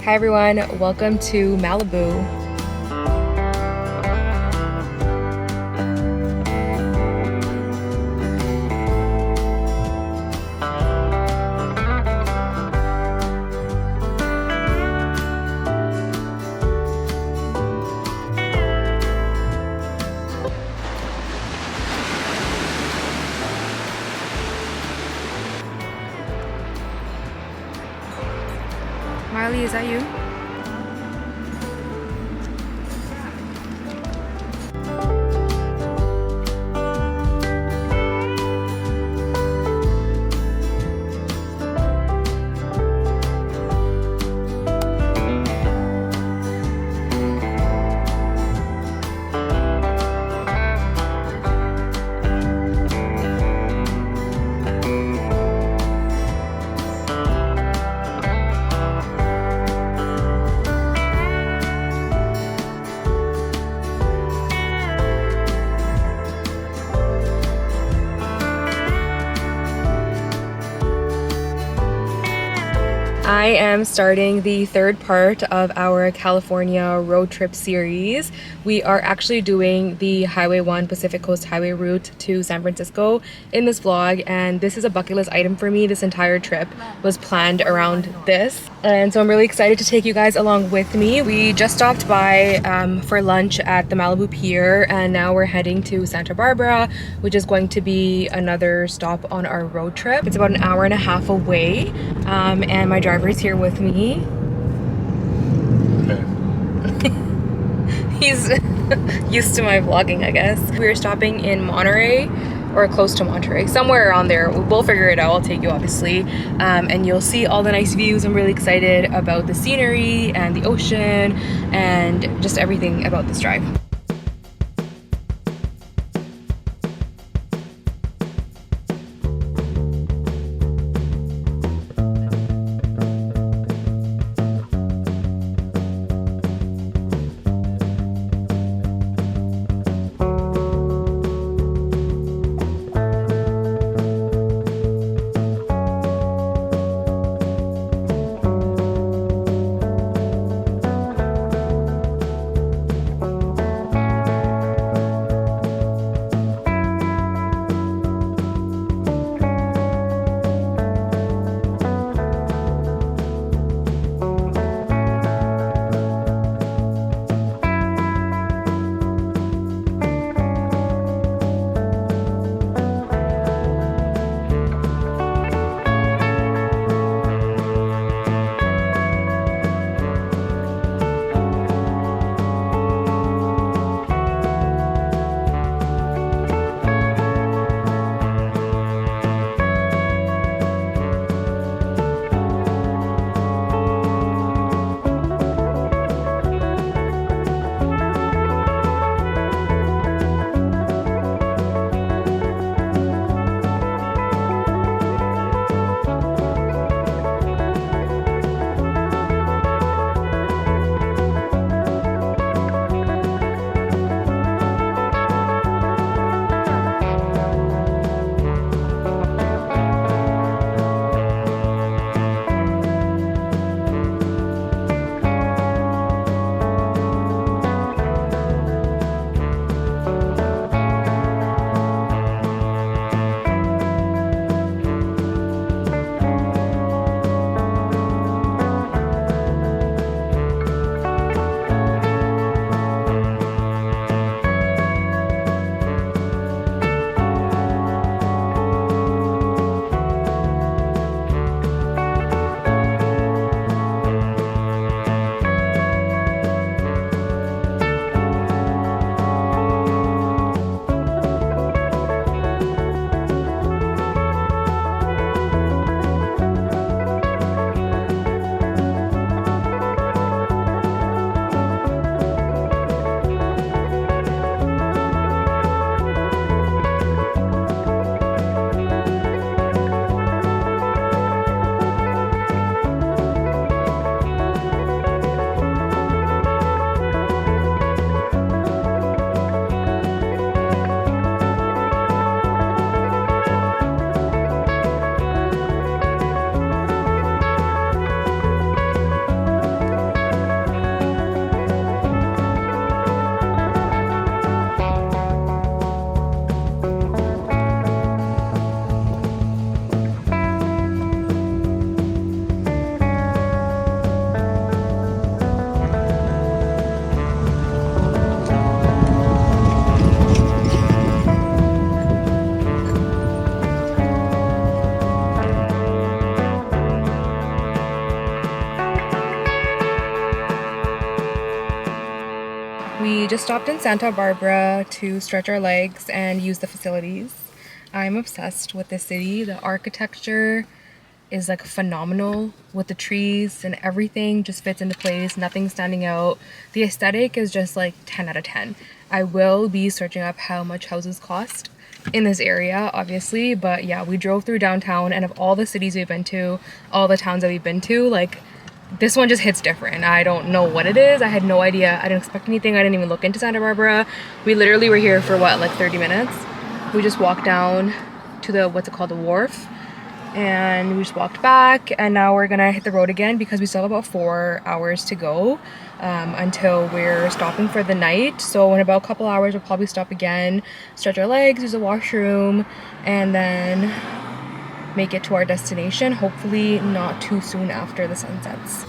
Hi everyone, welcome to Malibu. Marley, is that you? I am starting the third part of our California road trip series. We are actually doing the Highway 1 Pacific Coast Highway route to San Francisco in this vlog, and this is a bucket list item for me. This entire trip was planned around this, and so I'm really excited to take you guys along with me. We just stopped by for lunch at the Malibu Pier, and now we're heading to Santa Barbara, which is going to be another stop on our road trip. It's about an hour and a half away, and my driver's here with me. He's used to my vlogging, I guess. We're stopping in Monterey, or close to Monterey, somewhere around there. We'll figure it out. I'll take you, obviously, and you'll see all the nice views. I'm really excited about the scenery and the ocean and just everything about this drive. We just stopped in Santa Barbara to stretch our legs and use the facilities. I'm obsessed with this city. The architecture is like phenomenal with the trees and everything just fits into place, nothing standing out. The aesthetic is just like 10 out of 10. I will be searching up how much houses cost in this area, obviously, but yeah, we drove through downtown, and of all the cities we've been to, all the towns that we've been to, like this one just hits different. I don't know what it is. I had no idea. I didn't expect anything. I didn't even look into Santa Barbara. We literally were here for what, like 30 minutes? We just walked down to the, what's it called, the wharf, and we just walked back, and now we're gonna hit the road again because we still have about 4 hours to go until we're stopping for the night. So in about a couple hours we'll probably stop again, stretch our legs, use the washroom, and then make it to our destination, hopefully not too soon after the sun sets.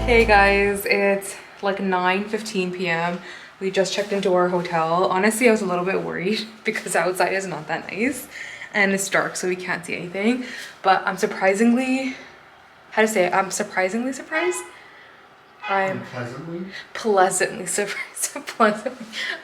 Hey guys, it's like 9:15 p.m. We just checked into our hotel. Honestly, I was a little bit worried because outside is not that nice and it's dark, so we can't see anything. But I'm surprisingly, I'm surprisingly surprised. I'm pleasantly surprised. Oh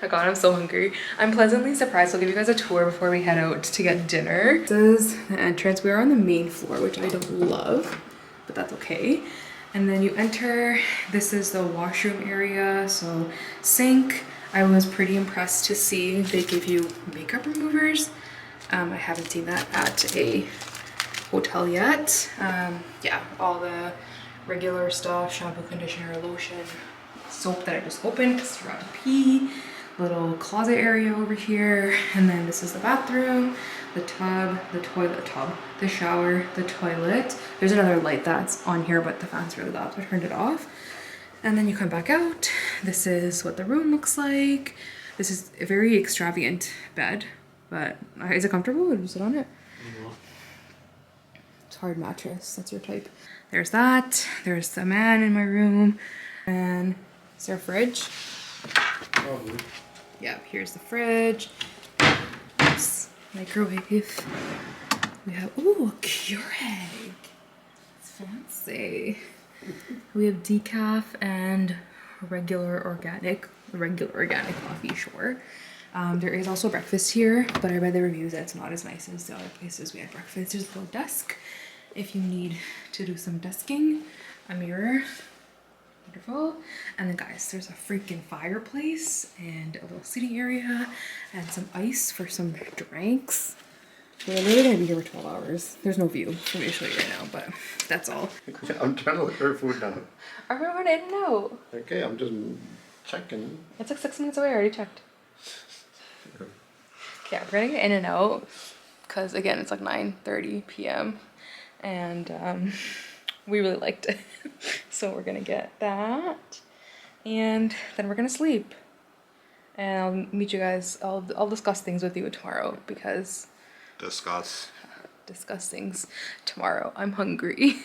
my god, I'm so hungry. I'm pleasantly surprised. I'll give you guys a tour before we head out to get dinner. This is the entrance. We are on the main floor, which I don't love, but that's okay. And then you enter, this is the washroom area, so sink. I was pretty impressed to see they give you makeup removers. I haven't seen that at a hotel yet. Yeah, all the regular stuff, shampoo, conditioner, lotion, soap that I just opened because you're about to pee. Little closet area over here, and then this is the bathroom, the tub, the toilet tub, the shower, the toilet. There's another light that's on here, but the fan's really loud, so I turned it off. And then you come back out. This is what the room looks like. This is a very extravagant bed, but is it comfortable? Would you sit on it? Mm-hmm. It's hard mattress, that's your type. There's that. There's the man in my room, and it's our fridge. Probably. Yeah, here's the fridge. Oops, microwave. We have, ooh, a Keurig. It's fancy. We have decaf and regular organic coffee, sure. There is also breakfast here, but I read the reviews that it's not as nice as the other places we had breakfast. There's a little desk if you need to do some desking, a mirror. Wonderful. And then guys, there's a freaking fireplace and a little seating area and some ice for some drinks. We're literally gonna be here for 12 hours. There's no view for me to show you right now, but that's all. I'm trying to look at our food now. Our food went in and out. Okay, I'm just checking. It's like 6 minutes away, I already checked. Okay, we're gonna get in and out because again, it's like 9:30 p.m. and we really liked it. So we're gonna get that and then we're gonna sleep. And I'll meet you guys, I'll discuss things with you tomorrow because discuss things tomorrow. I'm hungry.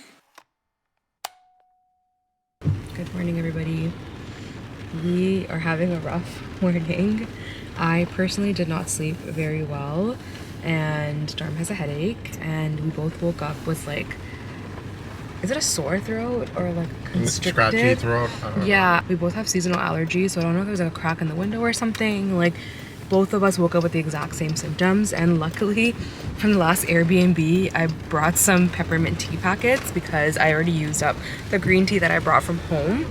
Good morning, everybody. We are having a rough morning. I personally did not sleep very well and Darm has a headache and we both woke up with like, is it a sore throat or like constricted? Scratchy throat? Yeah, we both have seasonal allergies, so I don't know if there's like a crack in the window or something. Like, both of us woke up with the exact same symptoms, and luckily from the last Airbnb I brought some peppermint tea packets because I already used up the green tea that I brought from home.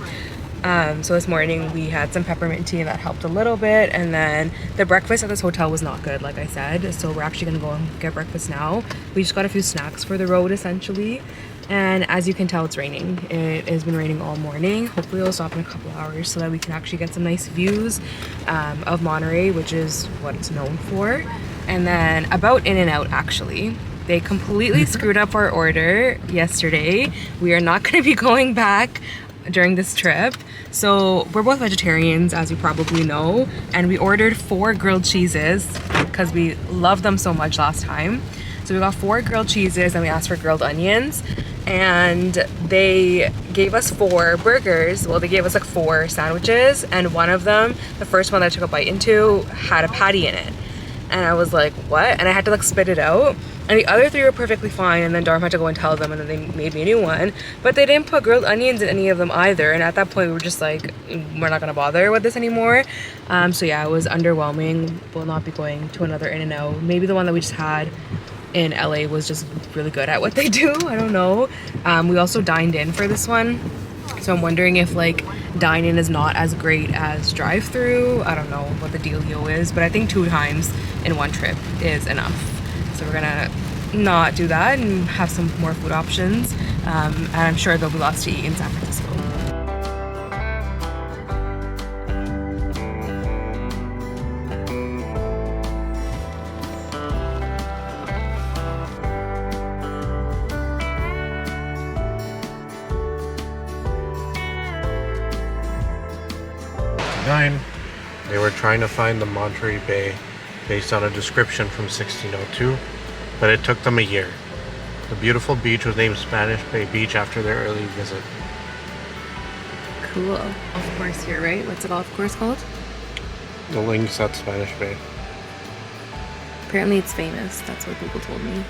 So this morning we had some peppermint tea and that helped a little bit, and then the breakfast at this hotel was not good, like I said, so we're actually gonna go and get breakfast now. We just got a few snacks for the road essentially, and as you can tell, it's raining. It has been raining all morning. Hopefully it'll stop in a couple hours so that we can actually get some nice views of Monterey, which is what it's known for. And then about In-N-Out, actually, they completely screwed up our order yesterday. We are not going to be going back during this trip. So we're both vegetarians, as you probably know, and we ordered 4 grilled cheeses because we loved them so much last time. So we got 4 grilled cheeses and we asked for grilled onions, and they gave us 4 burgers. Well, they gave us like 4 sandwiches, and one of them, the first one that I took a bite into, had a patty in it. And I was like, what? And I had to like spit it out. And the other 3 were perfectly fine, and then Dharma had to go and tell them, and then they made me a new one. But they didn't put grilled onions in any of them either, and at that point we were just like, we're not gonna bother with this anymore. So yeah, it was underwhelming. We'll not be going to another In-N-Out. Maybe the one that we just had in LA was just really good at what they do. I don't know. We also dined in for this one, so I'm wondering if like dine-in is not as great as drive-through. I don't know what the dealio is, but I think 2 times in one trip is enough. So we're gonna not do that and have some more food options, and I'm sure there'll be lots to eat in San Francisco. They were trying to find the Monterey Bay based on a description from 1602, but it took them a year. The beautiful beach was named Spanish Bay Beach after their early visit. Cool. Golf course here, right? What's the golf course called? The links at Spanish Bay. Apparently it's famous. That's what Google told me.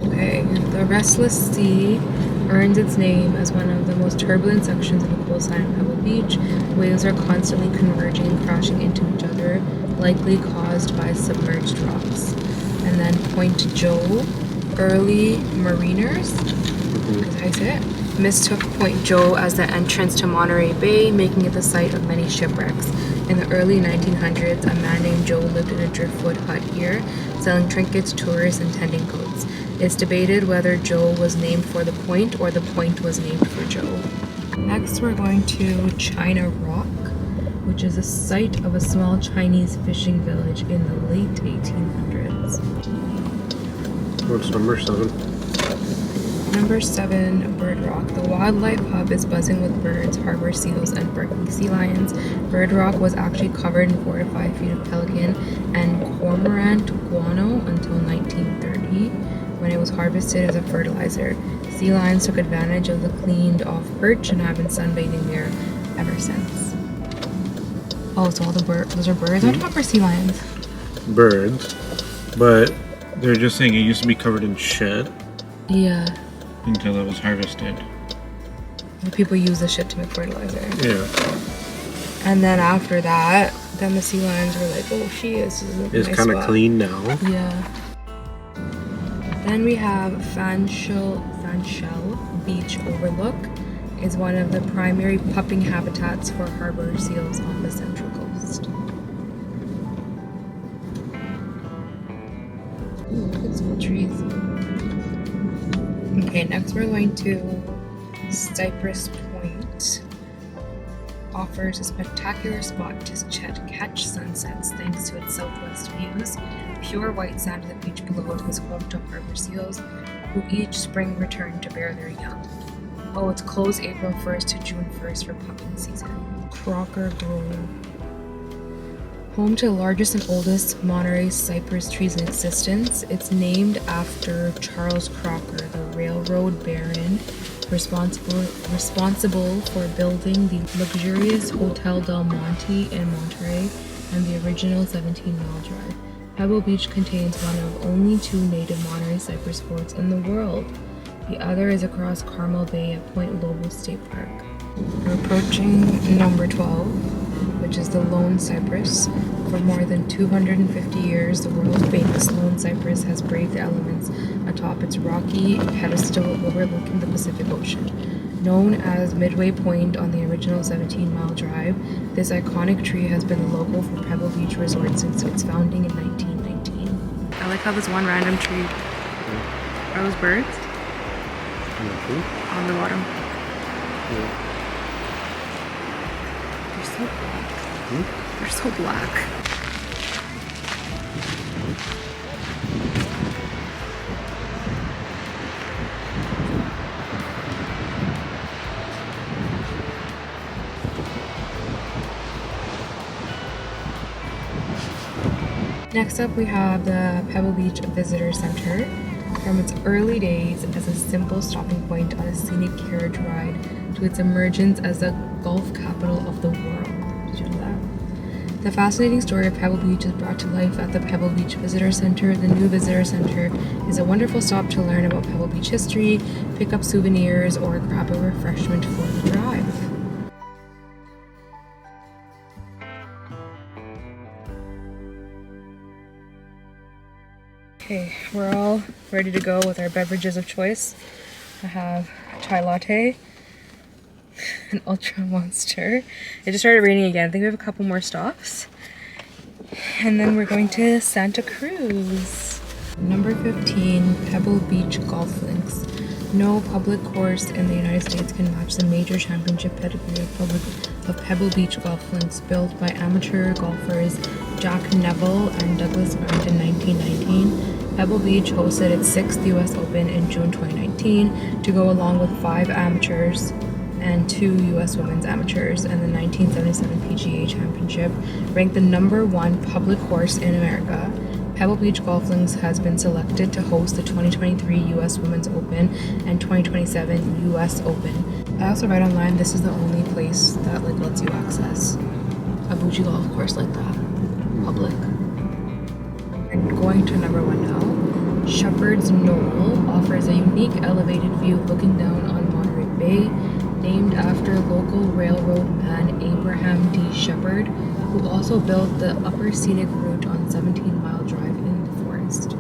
Okay, the Restless Sea earns its name as one of the most turbulent sections of the coastline of Pebble Beach. Waves are constantly converging and crashing into each other, likely caused by submerged rocks. And then Point Joe, early mariners, is how you say it, mistook Point Joe as the entrance to Monterey Bay, making it the site of many shipwrecks. In the early 1900s, a man named Joe lived in a driftwood hut here, selling trinkets, tourists, and tending goats. It's debated whether Joe was named for the point or the point was named for Joe. Next, we're going to China Rock, which is a site of a small Chinese fishing village in the late 1800s. What's number 7? Number 7, Bird Rock. The wildlife hub is buzzing with birds, harbor seals, and barking sea lions. Bird Rock was actually covered in 4 to 5 feet of pelican and cormorant guano until 1930, when it was harvested as a fertilizer. Sea lions took advantage of the cleaned off perch and have been sunbathing there ever since. Oh, so all the birds, those are birds? What about for sea lions? Birds, but they're just saying it used to be covered in shit. Yeah. Until it was harvested. The people use the shit to make fertilizer. Yeah. And then after that, then the sea lions were like, oh, this is a It's nice kind of spot. clean now. Yeah. Then we have Fanshell Beach Overlook. Is one of the primary pupping habitats for harbor seals on the Central Coast. Ooh, look at some trees. Okay, next we're going to Cypress Point. Offers a spectacular spot to catch sunsets thanks to its southwest views. Pure white sand of the beach below is home to harbor seals, who each spring return to bear their young. Oh, it's closed April 1st to June 1st for pupping season. Crocker Grove. Home to the largest and oldest Monterey cypress trees in existence, it's named after Charles Crocker, the railroad baron responsible for building the luxurious Hotel Del Monte in Monterey and the original 17-mile drive. Pebble Beach contains one of only 2 native Monterey cypress forts in the world. The other is across Carmel Bay at Point Lobos State Park. We're approaching number 12, which is the Lone Cypress. For more than 250 years, the world-famous Lone Cypress has braved the elements atop its rocky pedestal overlooking the Pacific Ocean. Known as Midway Point on the original 17-mile drive, this iconic tree has been the logo for Pebble Beach Resort since its founding in 1919. I like how this one random tree... Are those birds? On the bottom. Yeah. They're so black. They're so black. Next up we have the Pebble Beach Visitor Center. From its early days as a simple stopping point on a scenic carriage ride to its emergence as the golf capital of the world. Did you know that? The fascinating story of Pebble Beach is brought to life at the Pebble Beach Visitor Center. The new Visitor Center is a wonderful stop to learn about Pebble Beach history, pick up souvenirs, or grab a refreshment for the drive. Okay, we're all ready to go with our beverages of choice. I have a chai latte, an ultra monster. It just started raining again. I think we have a couple more stops. And then we're going to Santa Cruz. Number 15, Pebble Beach Golf Links. No public course in the United States can match the major championship pedigree of Pebble Beach Golf Links, built by amateur golfers Jack Neville and Douglas Grant in 1919. Pebble Beach hosted its 6th US Open in June 2019 to go along with 5 amateurs and 2 US women's amateurs, and the 1977 PGA Championship ranked the #1 public course in America. Pebble Beach Golf Links has been selected to host the 2023 US Women's Open and 2027 US Open. I also read online this is the only place that lets you access a bougie golf course like that, public. And going to number 1 now, Shepherd's Knoll offers a unique elevated view looking down on Monterey Bay, named after local railroad man Abraham D. Shepherd, who also built the upper scenic route on 17-mile drive in the forest.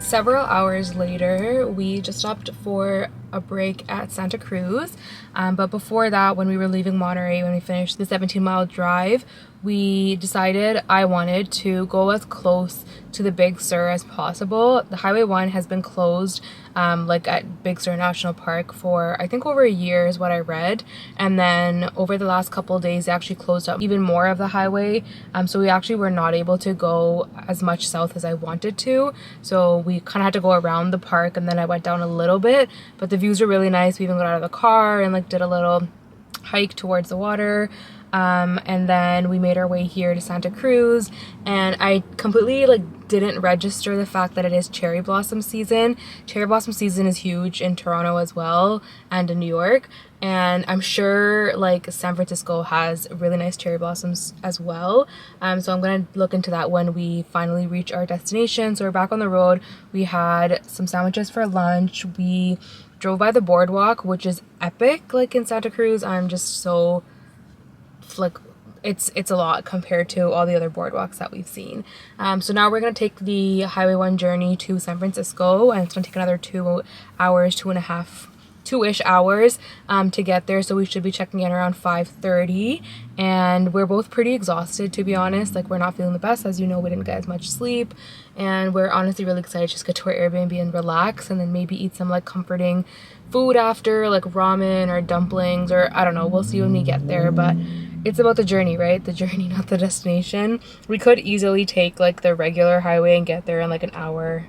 Several hours later, we just stopped for a break at Santa Cruz. But before that, when we were leaving Monterey, when we finished the 17-mile drive, we decided I wanted to go as close to the Big Sur as possible. The Highway 1 has been closed at Big Sur National Park for I think over a year is what I read, and then over the last couple of days they actually closed up even more of the highway, so we actually were not able to go as much south as I wanted to, so we kind of had to go around the park, and then I went down a little bit, but the views were really nice. We even got out of the car and did a little hike towards the water. and then we made our way here to Santa Cruz, and I completely like didn't register the fact that it is cherry blossom season. Cherry blossom season is huge in Toronto as well and in New York, and I'm sure like San Francisco has really nice cherry blossoms as well. So I'm gonna look into that when we finally reach our destination. So we're back on the road. We had some sandwiches for lunch. We drove by the boardwalk, which is epic. Like in Santa Cruz, I'm just so like it's a lot compared to all the other boardwalks that we've seen. So now we're gonna take the Highway 1 journey to San Francisco, and it's gonna take another 2 hours, 2.5 2-ish hours to get there. So we should be checking in around 5:30, and we're both pretty exhausted, to be honest. Like, we're not feeling the best. As you know, we didn't get as much sleep, and we're honestly really excited to just get to our Airbnb and relax, and then maybe eat some like comforting food after, like ramen or dumplings, or I don't know, we'll see when we get there. But it's about the journey, right? The journey, not the destination. We could easily take like the regular highway and get there in like an hour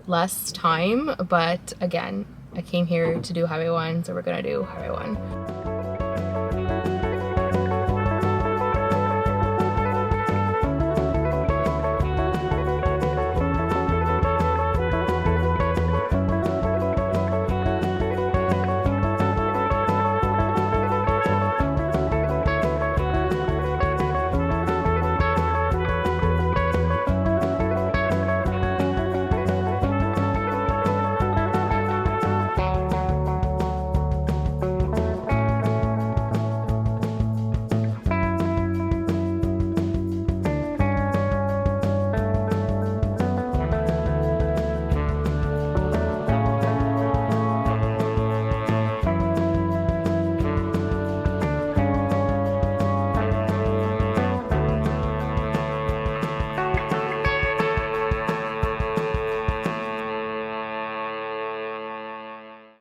less time, but again, I came here to do Highway 1, so we're gonna do Highway 1.